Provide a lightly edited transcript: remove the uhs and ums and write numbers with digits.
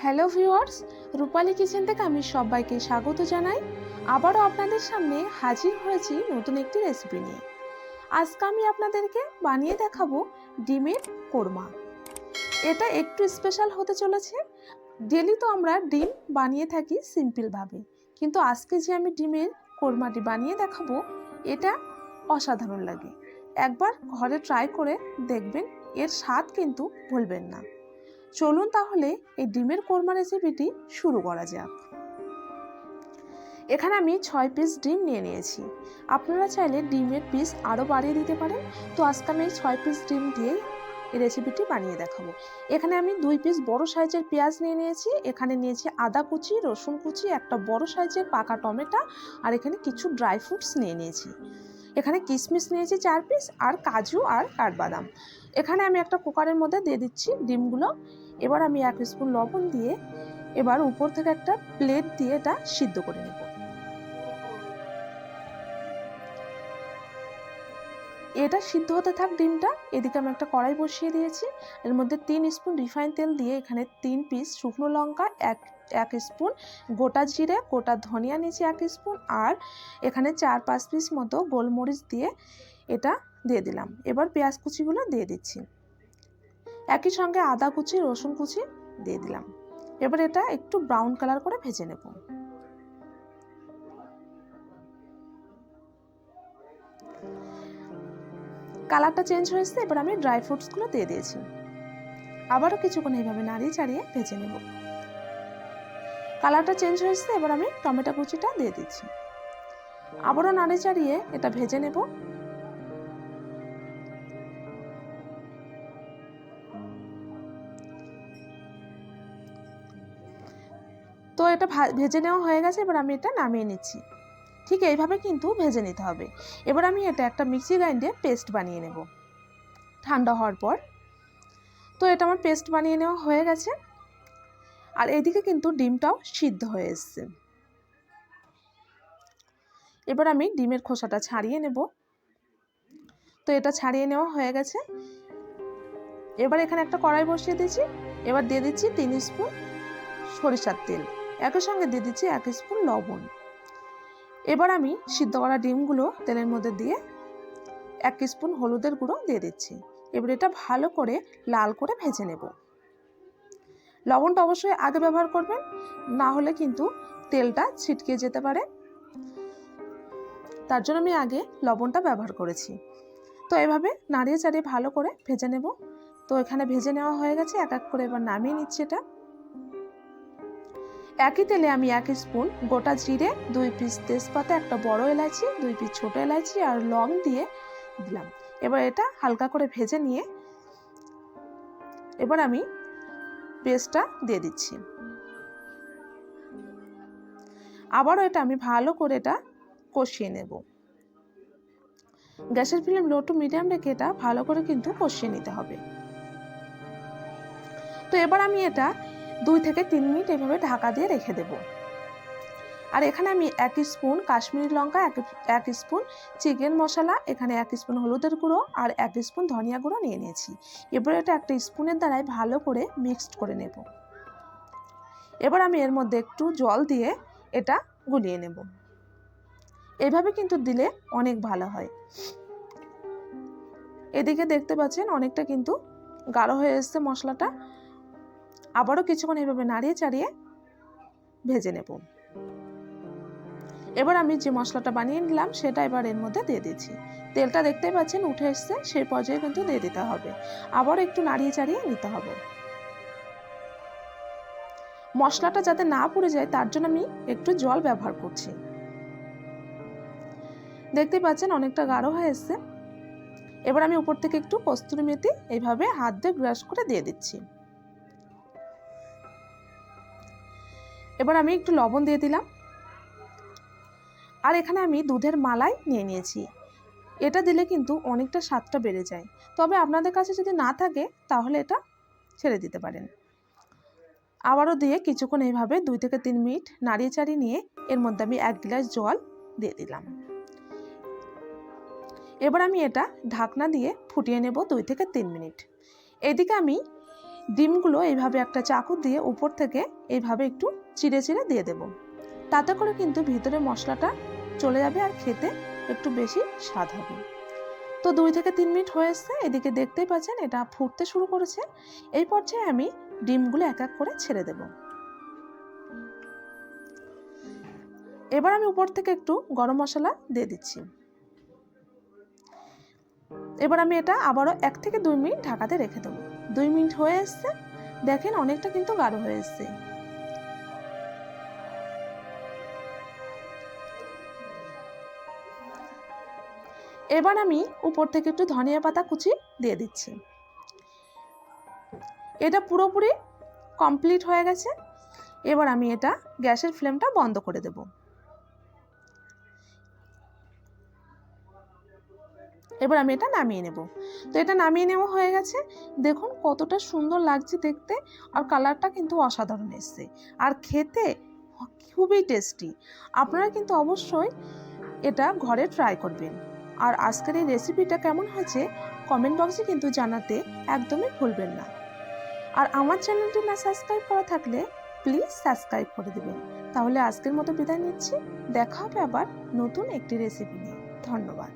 Hello viewers, রূপালী kitchen থেকে আমি সবাইকে স্বাগত জানাই। আবারও আপনাদের সামনে হাজির হয়েছি নতুন একটি রেসিপি নিয়ে। আজকে আমি আপনাদেরকে বানিয়ে দেখাবো ডিমের কোরমা। এটা একটু স্পেশাল হতে চলেছে। ডেলি তো আমরা ডিম বানিয়ে থাকি সিম্পলভাবে, কিন্তু আজকে যে আমি ডিমের কোরমাটি বানিয়ে দেখাবো এটা অসাধারণ লাগে। একবার ঘরে ট্রাই করে দেখবেন, এর স্বাদ কিন্তু ভুলবেন না। চলুন তাহলে এই ডিমের কোরমা রেসিপিটি শুরু করা যাক। এখানে আমি 6 পিস ডিম নিয়ে নিয়েছি। আপনারা চাইলে ডিমের পিস আরও বাড়িয়ে দিতে পারেন। তো আজকে আমি 6 পিস ডিম দিয়ে এই রেসিপিটি বানিয়ে দেখাবো। এখানে আমি 2 পিস বড় সাইজের পেঁয়াজ নিয়ে নিয়েছি। এখানে নিয়েছি আদা কুচি, রসুন কুচি, একটা বড় সাইজের পাকা টমেটো, আর এখানে কিছু ড্রাই ফ্রুটস নিয়ে নিয়েছি। এখানে কিশমিশ নিয়েছি 4 পিস, আর কাজু আর কাঠবাদাম। এখানে আমি একটা কুকারের মধ্যে দিয়ে দিচ্ছি ডিমগুলো। এবার আমি 1 স্পুন লবণ দিয়ে এবার উপর থেকে একটা প্লেট দিয়ে এটা সিদ্ধ করে নেব। এটা সিদ্ধ হতে থাক ডিমটা। এদিকে আমি একটা কড়াই বসিয়ে দিয়েছি। এর মধ্যে 3 স্পুন রিফাইন তেল দিয়ে এখানে 3 পিস শুকনো লঙ্কা, এক স্পুন গোটা জিরে, গোটা ধনিয়া নিয়েছি 1 স্পুন, আর এখানে 4-5 পিস মতো গোলমরিচ দিয়ে এটা দিয়ে দিলাম। এবার পেঁয়াজ কুচিগুলো দিয়ে দিচ্ছি, একই সঙ্গে আদা কুচি, রসুন কুচি দিয়ে দিলাম। এবার এটা একটু ব্রাউন কালার করে ভেজে নেব। কালারটা চেঞ্জ হয়েছে। এবার আমি ড্রাই ফ্রুটসগুলো দিয়ে দিয়েছি। আবারও কিছুক্ষণ এইভাবে নাড়িয়ে চাড়িয়ে ভেজে নেব। কালারটা চেঞ্জ হয়েছে। এবার আমি টমেটো কুচিটা দিয়ে দিচ্ছি। আবারও নাড়িয়ে চাড়িয়ে এটা ভেজে নেব। তো এটা ভেজে নেওয়া হয়ে গেছে। এবার আমি এটা নামিয়ে নিচ্ছি। ঠিক এইভাবে কিন্তু ভেজে নিতে হবে। এবার আমি এটা একটা মিক্সি গ্রাইন্ডে পেস্ট বানিয়ে নেব ঠান্ডা হওয়ার পর। তো এটা আমার পেস্ট বানিয়ে নেওয়া হয়ে গেছে। আর এইদিকে কিন্তু ডিমটাও সিদ্ধ হয়ে এসছে। এবার আমি ডিমের খোসাটা ছাড়িয়ে নেব। তো এটা ছাড়িয়ে নেওয়া হয়ে গেছে। এবার এখানে একটা কড়াই বসিয়ে দিয়েছি। এবার দিয়ে দিচ্ছি 3 স্পুন সরিষার তেল, একই সঙ্গে দিয়ে দিচ্ছি 1 স্পুন লবণ। এবার আমি সিদ্ধ করা ডিমগুলো তেলের মধ্যে দিয়ে 1 স্পুন হলুদের গুঁড়ো দিয়ে দিচ্ছি। এবার এটা ভালো করে লাল করে ভেজে নেব। লবণটা অবশ্যই আগে ব্যবহার করবেন, না হলে কিন্তু তেলটা ছিটকে যেতে পারে। তার জন্য আমি আগে লবণটা ব্যবহার করেছি। তো এভাবে নাড়িয়ে চাড়িয়ে ভালো করে ভেজে নেব। তো এখানে ভেজে নেওয়া হয়ে গেছে। এক এক করে এবার নামিয়ে নিচ্ছি এটা। একই তেলে আমি 1 স্পুন গোটা জিরে, 2 পিস তেজপাতা, একটা বড় এলাচি, 2 পিস ছোট এলাচি আর লং দিয়ে দিলাম। এবার এটা হালকা করে ভেজে নিয়ে এবার আমি পেস্টটা দিয়ে দিচ্ছি। আবারও এটা আমি ভালো করে এটা কষিয়ে নেব। গ্যাসের ফ্লেম লো টু মিডিয়াম রেখে এটা ভালো করে কিন্তু কষিয়ে নিতে হবে। তো এবার আমি এটা 2 থেকে 3 মিনিট এভাবে ঢাকা দিয়ে রেখে দেব। আর এখানে আমি 1 স্পুন কাশ্মীরি লঙ্কা, 1 স্পুন চিকেন মশলা, এখানে 1 স্পুন হলুদের গুঁড়ো আর 1 স্পুন ধনিয়া গুঁড়ো নিয়ে নিয়েছি। এবার এটা একটা স্পুনের দ্বারাই ভালো করে মিক্সড করে নেব। এবার আমি এর মধ্যে একটু জল দিয়ে এটা গুলিয়ে নেব। এভাবে কিন্তু দিলে অনেক ভালো হয়। এদিকে দেখতে পাচ্ছেন অনেকটা কিন্তু গাঢ় হয়ে এসছে মশলাটা। আবারও কিছুক্ষণ এভাবে নাড়িয়ে চাড়িয়ে ভেজে নেব। এবার আমি যে মশলাটা বানিয়ে নিলাম সেটা এবার এর মধ্যে দিয়ে দিচ্ছি। তেলটা দেখতেই পাচ্ছেন উঠে এসছে, সেই পর্যায়ে কিন্তু দিয়ে দিতে হবে। আবার একটু নাড়িয়ে চাড়িয়ে নিতে হবে। মশলাটা যাতে না পুড়ে যায় তার জন্য আমি একটু জল ব্যবহার করছি। দেখতেই পাচ্ছেন অনেকটা গাঢ় হয়ে এসছে। এবার আমি উপর থেকে একটু কস্তুরি মেথি এইভাবে হাত দিয়ে ব্রাশ করে দিয়ে দিচ্ছি। এবার আমি একটু লবণ দিয়ে দিলাম। আর এখানে আমি দুধের মালাই নিয়ে নিয়েছি। এটা দিলে কিন্তু অনেকটা স্বাদটা বেড়ে যায়। তবে আপনাদের কাছে যদি না থাকে তাহলে এটা ছেড়ে দিতে পারেন। আবারও দিয়ে কিছুক্ষণ এইভাবে 2 থেকে 3 মিনিট নাড়িয়ে চাড়িয়ে নিয়ে এর মধ্যে আমি 1 গ্লাস জল দিয়ে দিলাম। এবার আমি এটা ঢাকনা দিয়ে ফুটিয়ে নেব 2 থেকে 3 মিনিট। এদিকে আমি ডিমগুলো এইভাবে একটা চাকু দিয়ে উপর থেকে এইভাবে একটু চিড়ে চিড়ে দিয়ে দেব। তাতে করে কিন্তু ভিতরে মশলাটা চলে যাবে আর খেতে একটু বেশি স্বাদ হবে। তো 2 থেকে 3 মিনিট হয়ে এসছে, এদিকে দেখতেই পাচ্ছেন এটা ফুটতে শুরু করেছে। এই পর্যায়ে আমি ডিমগুলো এক এক করে ছেড়ে দেব। এবার আমি উপর থেকে একটু গরম মশলা দিয়ে দিচ্ছি। এবার আমি এটা আবারও 1 থেকে 2 মিনিট ঢাকাতে রেখে দেবো। 2 মিনিট হয়ে এসছে, দেখেন অনেকটা কিন্তু গাঢ় হয়ে এসছে। এবার আমি উপর থেকে একটু ধনিয়া পাতা কুচি দিয়ে দিচ্ছি। এটা পুরোপুরি কমপ্লিট হয়ে গেছে। এবার আমি এটা গ্যাসের ফ্লেমটা বন্ধ করে দেব। এবার আমি এটা নামিয়ে নেব। তো এটা নামিয়ে নেওয়া হয়ে গেছে। দেখুন কতটা সুন্দর লাগছে দেখতে, আর কালারটা কিন্তু অসাধারণ এসছে, আর খেতে খুবই টেস্টি। আপনারা কিন্তু অবশ্যই এটা ঘরে ট্রাই করবেন। আর আজকের এই রেসিপিটা কেমন হয়েছে কমেন্ট বক্সে কিন্তু জানাতে একদমই ভুলবেন না। আর আমার চ্যানেলটি না সাবস্ক্রাইব করা থাকলে প্লিজ সাবস্ক্রাইব করে দেবেন। তাহলে আজকের মতো বিদায় নিচ্ছি, দেখা হবে আবার নতুন একটি রেসিপি নিয়ে। ধন্যবাদ।